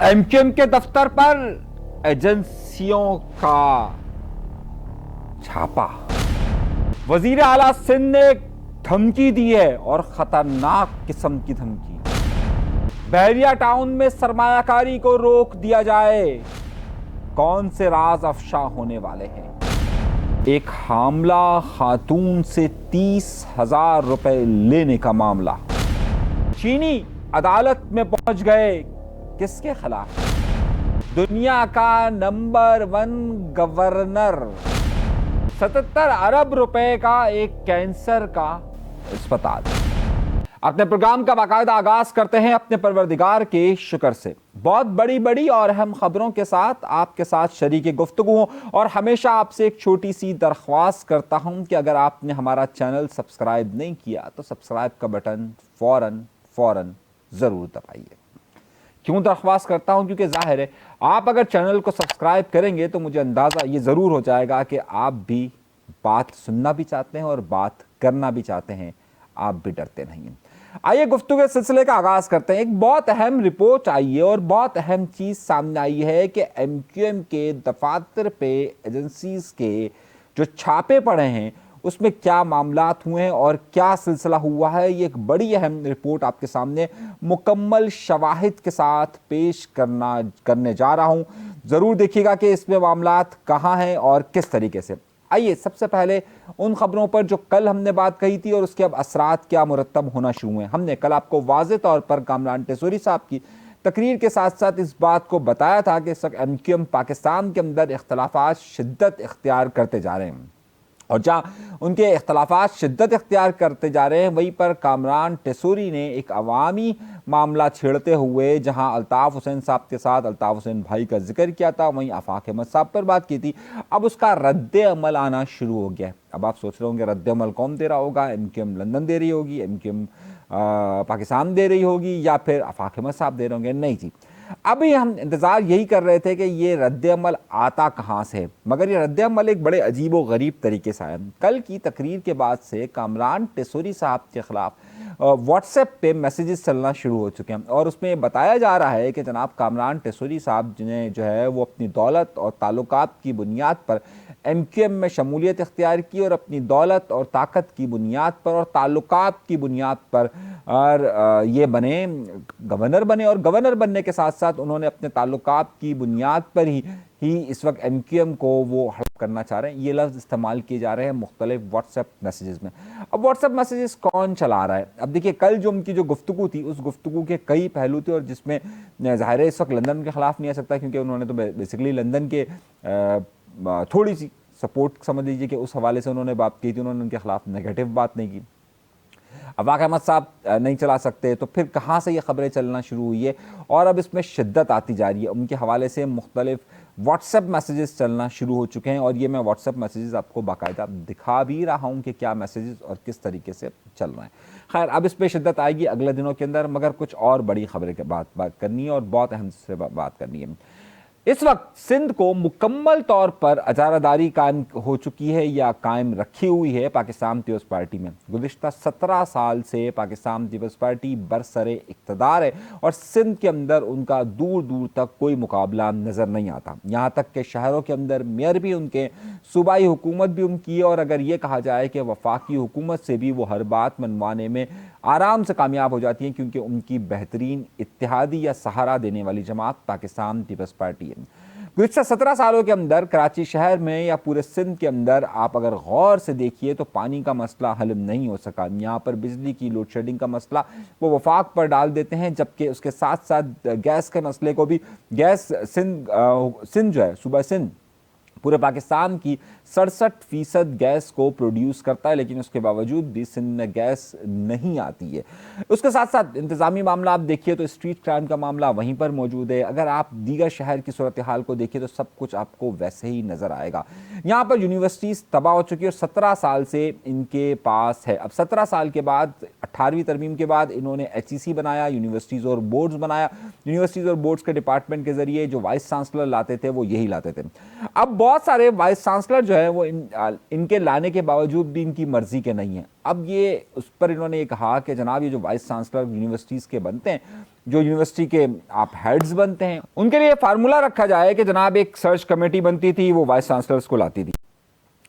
MQM के दफ्तर पर एजेंसियों का छापा। वजीर आला सिंध ने धमकी दी है और खतरनाक किस्म की धमकी। बहरिया टाउन में सरमायाकारी को रोक दिया जाए, कौन से राज अफशा होने वाले हैं। एक हामला खातून से 30,000 रुपए लेने का मामला। चीनी अदालत में पहुंच गए, किसके खिलाफ? दुनिया का नंबर 1 गवर्नर। 77 अरब रुपए का एक कैंसर का अस्पताल। अपने प्रोग्राम का बाकायदा आगाज करते हैं अपने परवरदिगार के शुक्र से। बहुत बड़ी बड़ी और अहम खबरों के साथ आपके साथ शरीक गुफ्तगू हूं और हमेशा आपसे एक छोटी सी दरख्वास्त करता हूं कि अगर आपने हमारा चैनल सब्सक्राइब नहीं किया तो सब्सक्राइब का बटन फौरन जरूर दबाइए। क्यों दरख्वास्त करता हूं? क्योंकि जाहिर है आप अगर चैनल को सब्सक्राइब करेंगे तो मुझे अंदाज़ा ये ज़रूर हो जाएगा कि आप भी बात सुनना भी चाहते हैं और बात करना भी चाहते हैं, आप भी डरते नहीं हैं। आइए गुफ्तगू के सिलसिले का आगाज़ करते हैं। एक बहुत अहम रिपोर्ट आई है और बहुत अहम चीज़ सामने आई है कि एमक्यूएम के दफातर पे एजेंसीज़ के जो छापे पड़े हैं उसमें क्या मामलात हुए हैं और क्या सिलसिला हुआ है। ये एक बड़ी अहम रिपोर्ट आपके सामने मुकम्मल शवाहिद के साथ पेश करने जा रहा हूं। ज़रूर देखिएगा कि इसमें मामलात कहाँ हैं और किस तरीके से। आइए सबसे पहले उन खबरों पर जो कल हमने बात कही थी और उसके अब असरात क्या मुरतब होना शुरू हुए। हमने कल आपको वाज़े तौर पर कामरान टेसोरी साहब की तकरीर के साथ साथ इस बात को बताया था कि इस वक्त एमक्यूएम पाकिस्तान के अंदर इख्तलाफात शिद्दत इख्तियार करते जा रहे हैं और जहाँ उनके इख्तलाफात शिद्दत इख्तियार करते जा रहे हैं वहीं पर कामरान टेसोरी ने एक अवामी मामला छेड़ते हुए जहाँ अल्ताफ़ हुसैन साहब के साथ अल्ताफ़ हुसैन भाई का जिक्र किया था, वहीं आफाक अहमद साहब पर बात की थी। अब उसका रद्द अमल आना शुरू हो गया। अब आप सोच रहे होंगे रद्द अमल कौन दे रहा होगा? एमक्यूएम लंदन दे रही होगी, एमक्यूएम पाकिस्तान दे रही होगी या फिर आफाक अहमद साहब दे रहे होंगे? नहीं जी, अभी हम इंतज़ार यही कर रहे थे कि ये रद्द-ए-अमल आता कहाँ से, मगर ये रद्द-ए-अमल एक बड़े अजीब व गरीब तरीके से आया। कल की तकरीर के बाद से कामरान टेसोरी साहब के ख़िलाफ़ व्हाट्सएप पे मैसेजेस चलना शुरू हो चुके हैं और उसमें बताया जा रहा है कि जनाब कामरान टेसोरी साहब जिन्हें जो है वो अपनी दौलत और ताल्लुकात की बुनियाद पर एमक्यूएम में शमूलियत इख्तियार की और अपनी दौलत और ताकत की बुनियाद पर और ताल्लुकात की बुनियाद पर और ये बने गवर्नर बने और गवर्नर बनने के साथ साथ उन्होंने अपने ताल्लुकात की बुनियाद पर ही इस वक्त एमक्यूएम को वो हड़प करना चाह रहे हैं। ये लफ्ज़ इस्तेमाल किए जा रहे हैं मुख्तलिफ व्हाट्सएप मैसेजेस में। अब व्हाट्सएप मैसेजेस कौन चला रहा है? अब देखिए कल जो उनकी जो गुफ्तगू थी उस गुफ्तगू के कई पहलू थे और जिसमें ज़ाहिर है इस वक्त लंदन के ख़िलाफ़ नहीं आ सकता क्योंकि उन्होंने तो बेसिकली लंदन के थोड़ी सी सपोर्ट समझ लीजिए कि उस हवाले से उन्होंने बात की थी, उन्होंने उनके खिलाफ नेगेटिव बात नहीं की। आफाक अहमद साहब नहीं चला सकते तो फिर कहाँ से ये खबरें चलना शुरू हुई है और अब इसमें शिद्दत आती जा रही है। उनके हवाले से मुख्तलिफ व्हाट्सएप मैसेजेस चलना शुरू हो चुके हैं और ये मैं व्हाट्सएप मैसेजेस आपको बाकायदा दिखा भी रहा हूँ कि क्या मैसेजेस और किस तरीके से चल रहे हैं। खैर अब इस पर शिद्दत आएगी अगले दिनों के अंदर, मगर कुछ और बड़ी खबरें के बात करनी है और बहुत अहम से बात करनी है। इस वक्त सिंध को मुकम्मल तौर पर अजारादारी कायम हो चुकी है या कायम रखी हुई है पाकिस्तान पीपल्स पार्टी में। गुज़िश्ता 17 साल से पाकिस्तान पीपल्स पार्टी बरसरे इक़्तिदार है और सिंध के अंदर उनका दूर दूर तक कोई मुकाबला नज़र नहीं आता। यहाँ तक कि शहरों के अंदर मेयर भी उनके, सूबाई हुकूमत भी उनकी है और अगर ये कहा जाए कि वफाकी हुकूमत से भी वो हर बात मनवाने में आराम से कामयाब हो जाती हैं क्योंकि उनकी बेहतरीन इत्तेहादी या सहारा देने वाली जमात पाकिस्तान पीपल्स पार्टी है। गुज़िश्ता 17 सालों के अंदर कराची शहर में या पूरे सिंध के अंदर आप अगर गौर से देखिए तो पानी का मसला हल नहीं हो सका। यहाँ पर बिजली की लोड शेडिंग का मसला वो वफाक पर डाल देते हैं, जबकि उसके साथ साथ गैस के मसले को भी गैस सिंध जो है सूबा सिंध पूरे पाकिस्तान की 67% गैस को प्रोड्यूस करता है, लेकिन उसके बावजूद भी सिंध में गैस नहीं आती है। उसके साथ साथ इंतज़ामी मामला आप देखिए तो स्ट्रीट क्राइम का मामला वहीं पर मौजूद है। अगर आप दीगर शहर की सूरत हाल को देखिए तो सब कुछ आपको वैसे ही नज़र आएगा। यहाँ पर यूनिवर्सिटीज़ तबाह हो चुकी है और 17 साल से इनके पास है। अब 17 साल के बाद 18वीं तरमीम के बाद इन्होंने HEC बनाया, यूनिवर्सिटीज़ और बोर्ड्स बनाया। यूनिवर्सिटीज़ और बोर्ड्स के डिपार्टमेंट के ज़रिए जो वाइस चांसलर लाते थे वो यही लाते थे। अब बहुत सारे वाइस चांसलर जो है वो इनके लाने के बावजूद भी इनकी मर्जी के नहीं है। अब ये उस पर इन्होंने ये कहा कि जनाब ये जो वाइस चांसलर यूनिवर्सिटीज़ के बनते हैं, जो यूनिवर्सिटी के आप हेड्स बनते हैं, उनके लिए फार्मूला रखा जाए कि जनाब एक सर्च कमेटी बनती थी, वो वाइस चांसलर्स को लाती थी।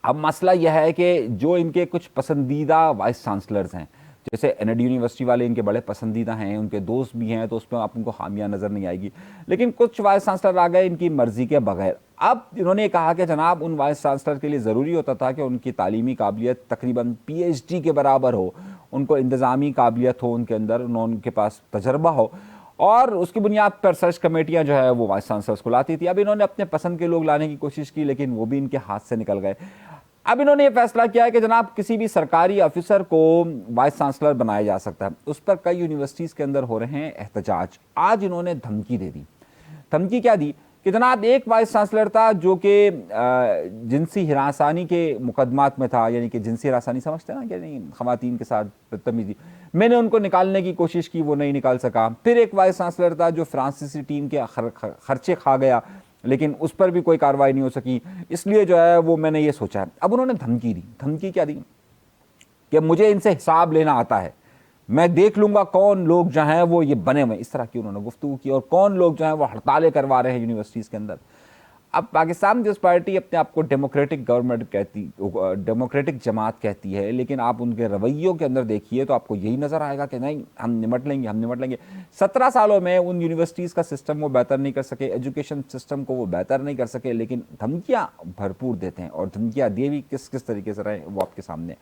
अब मसला यह है कि जो इनके कुछ पसंदीदा वाइस चांसलर्स हैं, जैसे एनएड यूनिवर्सिटी वाले इनके बड़े पसंदीदा हैं, उनके दोस्त भी हैं, तो उसमें आप उनको खामियां नज़र नहीं आएगी। लेकिन कुछ वाइस चांसलर आ गए इनकी मर्जी के बगैर। अब इन्होंने कहा कि जनाब उन वाइस चांसलर के लिए ज़रूरी होता था कि उनकी तालीमी काबिलियत तकरीबन PhD के बराबर हो, उनको इंतज़ामी काबिलियत हो उनके अंदर, उनके पास तजर्बा हो, और उसकी बुनियाद पर सर्च कमेटियां जो है वो वाइस चांसलर्स को लाती थी। अब इन्होंने अपने पसंद के लोग लाने की कोशिश की, लेकिन वो भी इनके हाथ से निकल गए। अब इन्होंने ये फैसला किया है कि जनाब किसी भी सरकारी ऑफिसर को वाइस चांसलर बनाया जा सकता है। उस पर कई यूनिवर्सिटीज़ के अंदर हो रहे हैं एहतजाज। आज इन्होंने धमकी दे दी। धमकी क्या दी कि जनाब एक वाइस चांसलर था जो कि जिनसी हिरासानी के मुकदमात में था, यानी कि जिनसी हिरासानी समझते हैं ना, यानी ख़वातीन के साथ बदतमीजी, मैंने उनको निकालने की कोशिश की, वो नहीं निकाल सका। फिर एक वाइस चांसलर था जो फ्रांसीसी टीम के खर्चे खा गया, लेकिन उस पर भी कोई कार्रवाई नहीं हो सकी, इसलिए जो है वो मैंने ये सोचा है। अब उन्होंने धमकी दी। धमकी क्या दी कि मुझे इनसे हिसाब लेना आता है, मैं देख लूंगा कौन लोग जो हैं वो ये बने हुए, इस तरह की उन्होंने गुफ्तगू की, और कौन लोग जो हैं वो हड़तालें करवा रहे हैं यूनिवर्सिटीज़ के अंदर। अब पाकिस्तान पीपल्स पार्टी अपने आप को डेमोक्रेटिक गवर्नमेंट कहती, डेमोक्रेटिक जमात कहती है, लेकिन आप उनके रवैयों के अंदर देखिए तो आपको यही नज़र आएगा कि नहीं, हम निमट लेंगे, हम निमट लेंगे। 17 सालों में उन यूनिवर्सिटीज़ का सिस्टम वो बेहतर नहीं कर सके, एजुकेशन सिस्टम को वो बेहतर नहीं कर सके, लेकिन धमकियाँ भरपूर देते हैं, और धमकियाँ दिए भी किस किस तरीके से रहे वो आपके सामने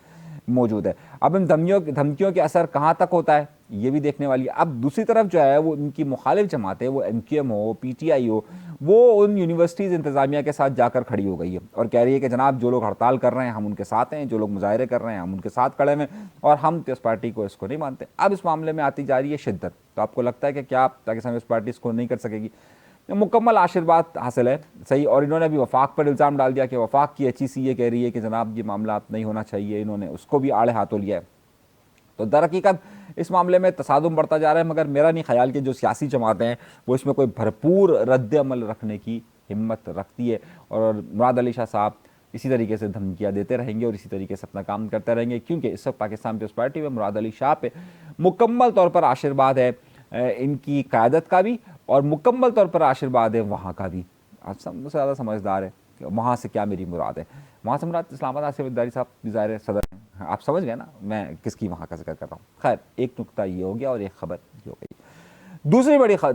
मौजूद है। अब इन धमकियों के असर कहाँ तक होता है ये भी देखने वाली है। अब दूसरी तरफ जो है वो इनकी मुखालिफ जमातें, वो MQM हो, PTI हो, वो उन यूनिवर्सिटीज़ इंतज़ामिया के साथ जाकर खड़ी हो गई है और कह रही है कि जनाब जो लोग हड़ताल कर रहे हैं हम उनके साथ हैं, जो लोग मुजाहरे कर रहे हैं हम उनके साथ खड़े हैं, और हम पीपल्स पार्टी को इसको नहीं मानते। अब इस मामले में आती जा रही है शिद्दत। तो आपको लगता है कि क्या पाकिस्तान पीपल्स पार्टी इसको नहीं कर सकेगी? मुकम्मल आशीर्वाद हासिल है, सही। और इन्होंने अभी वफाक पर इल्ज़ाम डाल दिया कि वफाक की HEC ये कह रही है कि जनाब ये मामला नहीं होना चाहिए, इन्होंने उसको भी आड़े हाथों लिया है। तो दरहकीकत इस मामले में तसादुम बढ़ता जा रहा है, मगर मेरा नहीं ख्याल कि जो सियासी जमातें हैं वो इसमें कोई भरपूर रद्द अमल रखने की हिम्मत रखती है, और मुराद अली शाह साहब इसी तरीके से धमकियाँ देते रहेंगे और इसी तरीके से अपना काम करते रहेंगे, क्योंकि इस वक्त पाकिस्तान पीपल्स पार्टी में मुराद अली शाह पे मुकम्मल तौर पर आशीर्वाद है इनकी क़यादत का भी, और मुकम्मल तौर पर आशीर्वाद है वहाँ का भी। आप सबसे ज़्यादा समझदार है कि वहाँ से क्या मेरी मुराद है। वहाँ से मुराद इस्लामाबाद आसिफ जरदारी साहब ज़ाहिर सदर हैं, आप समझ गए ना मैं किसकी वहाँ का जिक्र कर रहा हूँ। खैर, एक नुकता ये हो गया और एक खबर ये हो गई।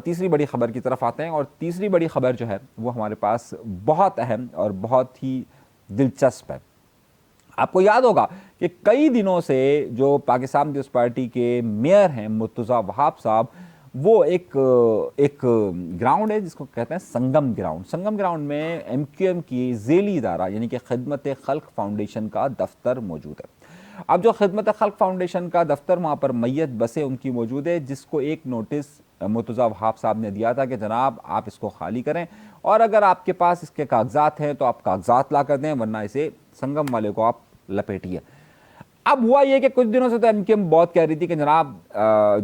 तीसरी बड़ी खबर की तरफ आते हैं, और तीसरी बड़ी खबर जो है वो हमारे पास बहुत अहम और बहुत ही दिलचस्प है। आपको याद होगा कि कई दिनों से जो पाकिस्तान पीपल्स पार्टी के मेयर हैं मुर्तज़ा वहाब साहब, वो एक ग्राउंड है जिसको कहते हैं संगम ग्राउंड। संगम ग्राउंड में MQM की ज़ेली इदारा यानी कि खिदमत खल्क फाउंडेशन का दफ्तर मौजूद है। अब जो खिदमत खल्क फाउंडेशन का दफ्तर, वहाँ पर मैयत बसें उनकी मौजूद है, जिसको एक नोटिस मुर्तज़ा वहाब साहब ने दिया था कि जनाब आप इसको खाली करें, और अगर आपके पास इसके कागजात हैं तो आप कागजात ला कर दें, वरना इसे संगम वाले को आप लपेटिए। अब हुआ ये कि कुछ दिनों से तो MQM बहुत कह रही थी कि जनाब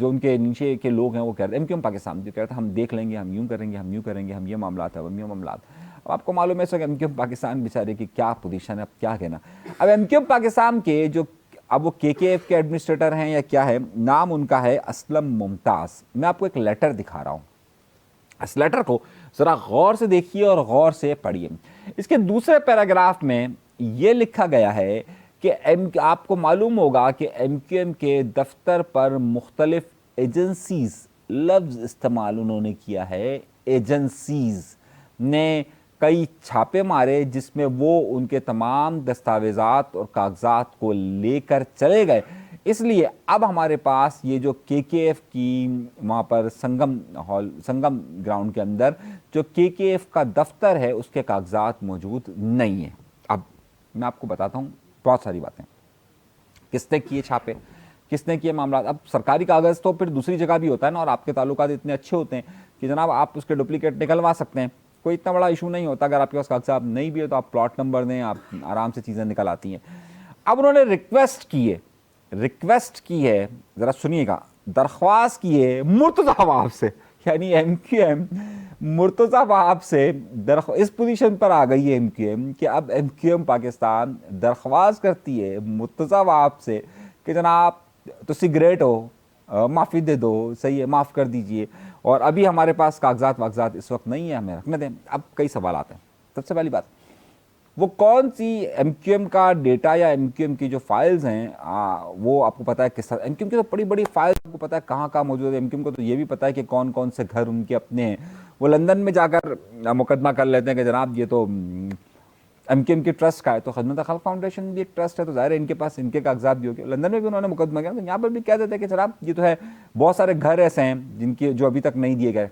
जो उनके नीचे के लोग हैं वो कह रहे थे, MQM पाकिस्तान जो कह रहे थे हम देख लेंगे, हम यूँ करेंगे, हम यूँ करेंगे, हम ये मामला है, हम ये मामला। अब आपको मालूम है इस वक्त MQM पाकिस्तान बेचारे की क्या पोजीशन है, अब क्या कहना। अब MQM पाकिस्तान के जो अब वो KKF के एडमिनिस्ट्रेटर हैं या क्या है, नाम उनका है असलम मुमताज़। मैं आपको एक लेटर दिखा रहा हूँ, इस लेटर को ज़रा गौर से देखिए और गौर से पढ़िए। इसके दूसरे पैराग्राफ में ये लिखा गया है कि आपको मालूम होगा कि MQM के दफ्तर पर मुख्तलिफ एजेंसीज़, लफ्ज़ इस्तेमाल उन्होंने किया है, एजेंसीज़ ने कई छापे मारे जिसमें वो उनके तमाम दस्तावेज़ात और कागजात को लेकर चले गए। इसलिए अब हमारे पास ये जो KKF की वहाँ पर संगम ग्राउंड के अंदर जो KKF का दफ्तर है उसके कागजात मौजूद नहीं है। अब मैं आपको बताता हूँ बहुत सारी बातें, किसने किए छापे, किसने किए मामला। अब सरकारी कागज़ तो फिर दूसरी जगह भी होता है ना, और आपके ताल्लुकात इतने अच्छे होते हैं कि जनाब आप उसके डुप्लीकेट निकलवा सकते हैं, कोई इतना बड़ा इशू नहीं होता। अगर आपके पास कागजात नहीं भी है तो आप प्लॉट नंबर दें, आप आराम से चीज़ें निकल आती हैं। अब उन्होंने रिक्वेस्ट की है, ज़रा सुनिएगा, दरख्वास्त की है मुर्तज़ा वहाब से, यानी MQM मुर्तज़ा वहाब से इस पोजीशन पर आ गई है एमक्यूएम कि अब एमक्यूएम पाकिस्तान दरख्वास्त करती है मुर्तज़ा वहाब से कि जनाब तुसी ग्रेट हो, माफ़ी दे दो, सही है, माफ़ कर दीजिए। और अभी हमारे पास कागजात वागजात इस वक्त नहीं है, हमें रखने दें। अब कई सवाल आते हैं। सबसे पहली बात, वो कौन सी एमक्यूएम का डेटा या एमक्यूएम की जो फाइल्स हैं वो आपको पता है किस एमक्यूएम की तो बड़ी बड़ी फाइल्स आपको पता है कहाँ कहाँ मौजूद है। एमक्यूएम को तो ये भी पता है कि कौन कौन से घर उनके अपने हैं। वो लंदन में जाकर मुकदमा कर लेते हैं कि जनाब ये तो एमक्यूएम की ट्रस्ट का है, तो खिदमत खल्क फाउंडेशन भी एक ट्रस्ट है, तो ज़ाहिर है इनके पास इनके कागजात भी होंगे। लंदन में भी उन्होंने मुकदमा किया, तो यहाँ पर भी कह देते हैं कि जनाब ये तो है, बहुत सारे घर ऐसे हैं जिनकी जो अभी तक नहीं दिए गए।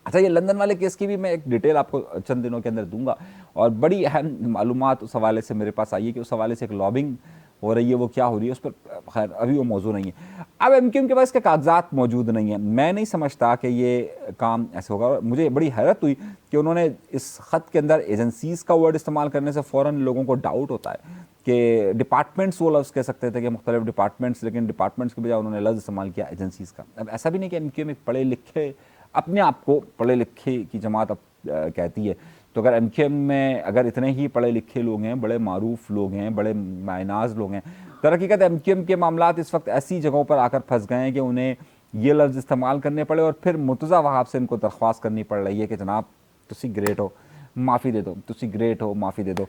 अच्छा, ये लंदन वाले केस की भी मैं एक डिटेल आपको चंद दिनों के अंदर दूंगा, और बड़ी अहम मालूमात उस हवाले से मेरे पास आई है कि उस हवाले से एक लॉबिंग हो रही है, वो क्या हो रही है उस पर खैर अभी वो मौजूद नहीं है। अब एमक्यूएम के पास इसके कागजात मौजूद नहीं है। मैं नहीं समझता कि ये काम ऐसे होगा। मुझे बड़ी हैरत हुई कि उन्होंने इस ख़त के अंदर एजेंसीज़ का वर्ड इस्तेमाल करने से फ़ौरन लोगों को डाउट होता है कि डिपार्टमेंट्स, वो लफ्ज़ कह सकते थे कि मुख्तलिफ डिपार्टमेंट्स, लेकिन डिपार्टमेंट्स के बजाय उन्होंने लफ्ज़ इस्तेमाल किया एजेंसीज़ का। अब ऐसा भी नहीं कि एमक्यूएम एक पढ़े लिखे, अपने आप को पढ़े लिखे की जमात अब कहती है, तो अगर एमक्यूएम में अगर इतने ही पढ़े लिखे लोग हैं, बड़े मारूफ लोग हैं, बड़े मायनाज लोग हैं, तो हकीकत एमक्यूएम के मामलात इस वक्त ऐसी जगहों पर आकर फंस गए हैं कि उन्हें ये लफ्ज़ इस्तेमाल करने पड़े और फिर मुर्तज़ा वहाब से इनको दरख्वास्त करनी पड़ रही है कि जनाब तुसी ग्रेट हो, माफ़ी दे दो, तुसी ग्रेट हो, माफ़ी दे दो।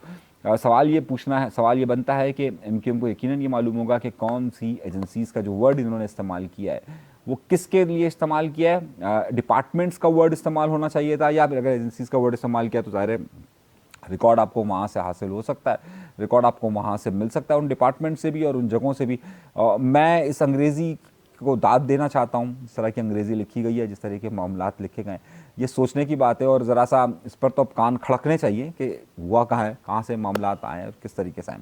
सवाल ये बनता है कि एमक्यूएम को यकीनन ये मालूम होगा कि कौन सी एजेंसीज़ का जो वर्ड इन्होंने इस्तेमाल किया है वो किसके लिए इस्तेमाल किया है। डिपार्टमेंट्स का वर्ड इस्तेमाल होना चाहिए था, या फिर अगर एजेंसीज़ का वर्ड इस्तेमाल किया तो ज़ाहिर रिकॉर्ड आपको वहाँ से हासिल हो सकता है, रिकॉर्ड आपको वहाँ से मिल सकता है, उन डिपार्टमेंट से भी और उन जगहों से भी। मैं इस अंग्रेज़ी को दाद देना चाहता हूँ, जिस तरह की अंग्रेज़ी लिखी गई है, जिस तरह के मामलात लिखे गए हैं, ये सोचने की बात है। और ज़रा सा इस पर तो कान खड़कने चाहिए कि हुआ कहाँ है, कहाँ से मामलात आए और किस तरीके से आए।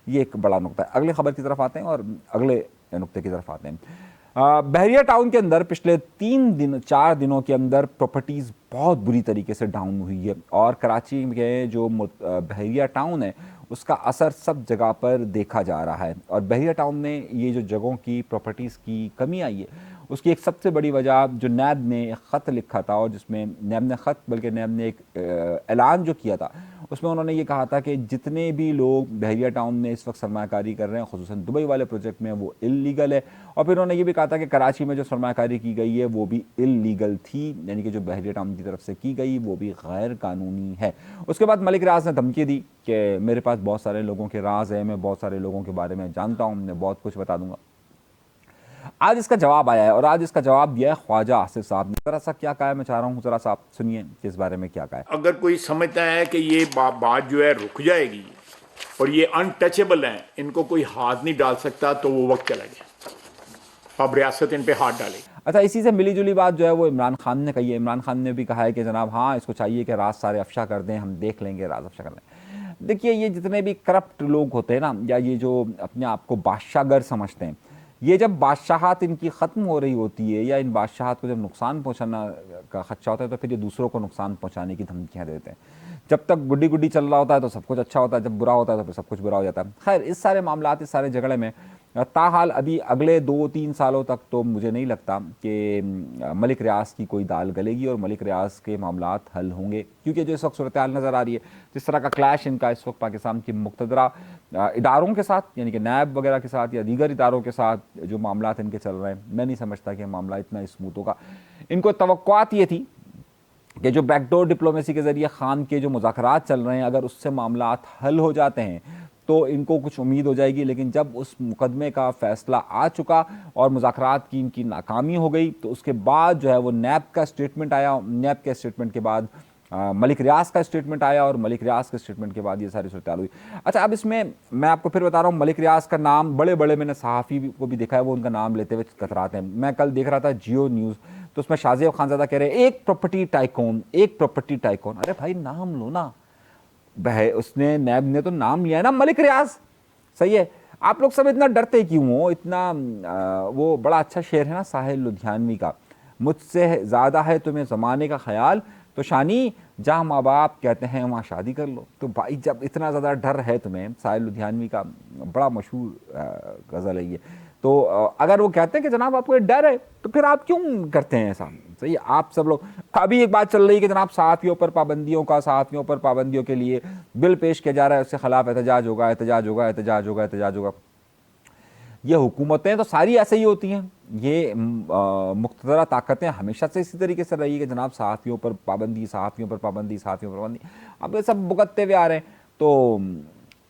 ये एक बड़ा नुकता है। अगले खबर की तरफ आते हैं और अगले नुकते की तरफ आते हैं। बहरिया टाउन के अंदर पिछले 4 दिनों के अंदर प्रॉपर्टीज़ बहुत बुरी तरीके से डाउन हुई है, और कराची के जो बहरिया टाउन है उसका असर सब जगह पर देखा जा रहा है। और बहरिया टाउन में ये जो जगहों की प्रॉपर्टीज़ की कमी आई है, उसकी एक सबसे बड़ी वजह जो नैब ने एक ख़त लिखा था, और जिसमें नैब ने एक ऐलान जो किया था, उसमें उन्होंने ये कहा था कि जितने भी लोग बहरिया टाउन में इस वक्त सरमाकारी कर रहे हैं, खुसूसन दुबई वाले प्रोजेक्ट में, वो इल्लीगल है। और फिर उन्होंने ये भी कहा था कि कराची में जो सरमाकारी की गई है वो भी इल्लीगल थी, यानी कि जो बहरिया टाउन की तरफ से की गई वो भी गैर कानूनी है। उसके बाद मलिक रियाज ने धमकी दी कि मेरे पास बहुत सारे लोगों के राज है, मैं बहुत सारे लोगों के बारे में जानता हूँ, मैं बहुत कुछ बता दूंगा। आज इसका जवाब आया है, और आज इसका जवाब दिया है ख्वाजा आसिफ साहब ने। जरा सा क्या कहा है, मैं चाह रहा हूँ जरा सा आप सुनिए कि इस बारे में क्या कहा है। अगर कोई समझता है कि ये बात जो है रुक जाएगी और ये अनटचेबल है, इनको कोई हाथ नहीं डाल सकता, तो वो वक्त चला गया, अब रियासत इन पे हाथ डाले। अच्छा, इसी से मिली जुली बात जो है वो इमरान खान ने कही है। इमरान खान ने भी कहा है कि जनाब हाँ, इसको चाहिए कि राज सारे अफशा कर दें, हम देख लेंगे राज अफशा कर लें। देखिए, ये जितने भी करप्ट लोग होते हैं ना, या ये जो अपने आप को बादशाहगर समझते हैं, ये जब बादशाहत इनकी ख़त्म हो रही होती है, या इन बादशाहत को जब नुकसान पहुंचाना का खदशा होता है, तो फिर ये दूसरों को नुकसान पहुंचाने की धमकियां देते हैं। जब तक गुड्डी गुड्डी चल रहा होता है तो सब कुछ अच्छा होता है, जब बुरा होता है तो फिर सब कुछ बुरा हो जाता है। खैर, इस सारे मामलात, इस सारे झगड़े में ताहाल अभी अगले 2-3 सालों तक तो मुझे नहीं लगता कि मलिक रियाज की कोई दाल गलेगी और मलिक रियाज के मामलात हल होंगे, क्योंकि जो इस वक्त सूरत हाल नज़र आ रही है, जिस तरह का क्लैश इनका इस वक्त पाकिस्तान की मुक़तदरा इदारों के साथ, यानी कि नैब वगैरह के साथ या दीगर इदारों के साथ जो मामलात इनके चल रहे हैं, मैं नहीं समझता कि मामला इतना स्मूथ होगा। इनको तवक्कुआत ये थी कि जो बैकडोर डिप्लोमेसी के ज़रिए खान के जो मुज़ाकरात चल रहे हैं, अगर उससे मामलात हल हो जाते हैं तो इनको कुछ उम्मीद हो जाएगी। लेकिन जब उस मुकदमे का फ़ैसला आ चुका और मुज़ाकरात की इनकी नाकामी हो गई, तो उसके बाद जो है वो नैब का स्टेटमेंट आया। नैब के स्टेटमेंट के बाद मलिक रियाज का स्टेटमेंट आया, और मलिक रियाज के स्टेटमेंट के बाद ये सारी सूरत हुई। अच्छा, अब इसमें मैं आपको फिर बता रहा हूँ, मलिक रियाज का नाम बड़े बड़े मैंने सहाफ़ी को भी देखा है, वो उनका नाम लेते हुए कतराते हैं। मैं कल देख रहा था जियो न्यूज़, तो उसमें शाज़ेब खानज़ादा कह रहे हैं एक प्रॉपर्टी टाइकून, एक प्रॉपर्टी टाइकून। अरे भाई, नाम लो ना, उसने नैब ने तो नाम लिया है ना, मलिक रियाज, सही है। आप लोग सब इतना डरते क्यों हो, इतना वो बड़ा अच्छा शेर है ना साहिल लुधियानवी का, मुझसे ज़्यादा है तुम्हें ज़माने का ख्याल, तो शानी जहाँ माँ बाप कहते हैं वहाँ शादी कर लो। तो भाई, जब इतना ज़्यादा डर है तुम्हें, साहिल लुधियानवी का बड़ा मशहूर गज़ल है ये, तो अगर वो कहते हैं कि जनाब आपको डर है, तो फिर आप क्यों करते हैं ऐसा, सही है। आप सब लोग, अभी एक बात चल रही है कि जनाब सहाफ़ियों पर पाबंदियों का, सहाफ़ियों पर पाबंदियों के लिए बिल पेश किया जा रहा है, उसके खिलाफ एहतजाज होगा, एहतजाज होगा, एहतजाज होगा, एहतजाज होगा। ये हुकूमतें तो सारी ऐसे ही होती हैं, ये मुक़्तदरा ताकतें हमेशा से इसी तरीके से रही है कि जनाब सहाफ़ियों पर पाबंदी, सहाफ़ियों पर पाबंदी, सहाफ़ियों पर पाबंदी। अब ये सब भुगतते हुए आ रहे हैं। तो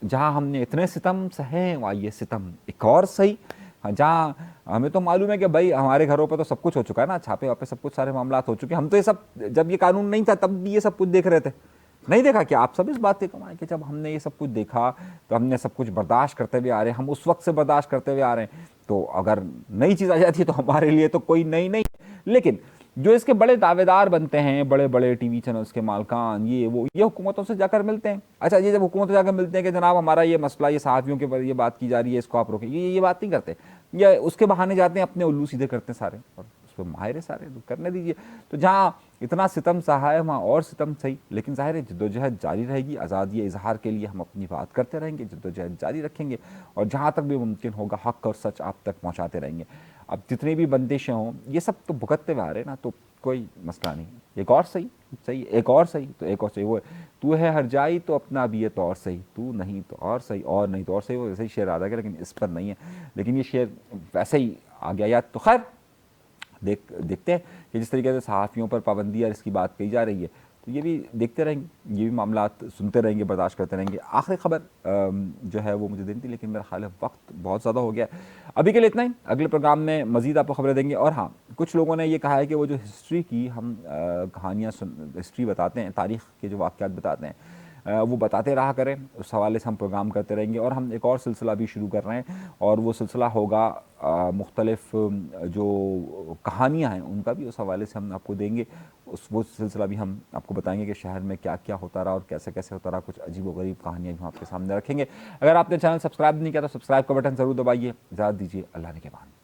जहाँ हमने इतने सितम सहे, वहाँ ये सितम एक और सही। हाँ, जहाँ हमें तो मालूम है कि भाई हमारे घरों पर तो सब कुछ हो चुका है ना, छापे वापे सब कुछ, सारे मामला हो चुके हैं। हम तो ये सब, जब ये कानून नहीं था तब भी ये सब कुछ देख रहे थे, नहीं देखा कि आप सब इस बात के कमाए कि जब हमने ये सब कुछ देखा तो हमने सब कुछ बर्दाश्त करते हुए आ रहे हैं, हम उस वक्त से बर्दाश्त करते हुए आ रहे हैं। तो अगर नई चीज़ आ जाती है तो हमारे लिए तो कोई नई नहीं। लेकिन जो इसके बड़े दावेदार बनते हैं, बड़े बड़े टीवी चैनल्स के मालकान, ये वो, ये हुकूमतों से जाकर मिलते हैं। अच्छा, ये जब हुकूमत से जाकर मिलते हैं कि जनाब हमारा ये मसला, ये सहाफ़ियों के ऊपर ये बात की जा रही है, इसको आप रोकें, ये बात नहीं करते, या उसके बहाने जाते हैं, अपने उल्लू सीधे करते हैं सारे, और उस पर माहिर है सारे, तो करने दीजिए। तो जहाँ इतना सितम सहा है वहाँ और सितम सही, लेकिन ज़ाहिर है जद्दोजहद जारी रहेगी। आज़ादी इजहार के लिए हम अपनी बात करते रहेंगे, जद्दोजहद जारी रखेंगे, और जहाँ तक भी मुमकिन होगा हक़ और सच आप तक पहुँचाते रहेंगे। अब जितनी भी बंदिशें हों, ये सब तो भुगतते हुए आ रहे हैं ना, तो कोई मसला नहीं। एक और सही, सही, एक और सही, तो एक और सही। वो तू है हर जाई तो अपना भी है तो और सही, तू नहीं तो और सही, और नहीं तो और सही। वो वैसे ही शेर आ गया, लेकिन इस पर नहीं है। लेकिन ये शेर वैसे ही आ गया याद। तो खैर देखते हैं कि जिस तरीके से सहाफ़ियों पर पाबंदी और इसकी बात कही जा रही है, तो ये भी देखते रहेंगे, ये भी मामलात सुनते रहेंगे, बर्दाश्त करते रहेंगे। आखिरी खबर जो है वो मुझे देनी थी, लेकिन मेरा ख्याल है वक्त बहुत ज़्यादा हो गया। अभी के लिए इतना ही, अगले प्रोग्राम में मज़ीद आपको खबरें देंगे। और हाँ, कुछ लोगों ने ये कहा है कि वो जो हिस्ट्री की हम कहानियाँ हिस्ट्री बताते हैं, तारीख़ के जो वाक़यात बताते हैं, वो बताते रहा करें, उस हवाले से हम प्रोग्राम करते रहेंगे। और हम एक और सिलसिला भी शुरू कर रहे हैं, और वो सिलसिला होगा मुख्तलिफ़ जो कहानियाँ हैं उनका भी, उस हवाले से हम आपको देंगे। वो सिलसिला भी हम आपको बताएंगे कि शहर में क्या क्या होता रहा और कैसे कैसे होता रहा, कुछ अजीब व गरीब कहानियाँ भी हम आपके सामने रखेंगे। अगर आपने चैनल सब्सक्राइब नहीं किया तो सब्सक्राइब का बटन ज़रूर दबाइए। इजाज़त दीजिए, अल्लाह ने के बाद।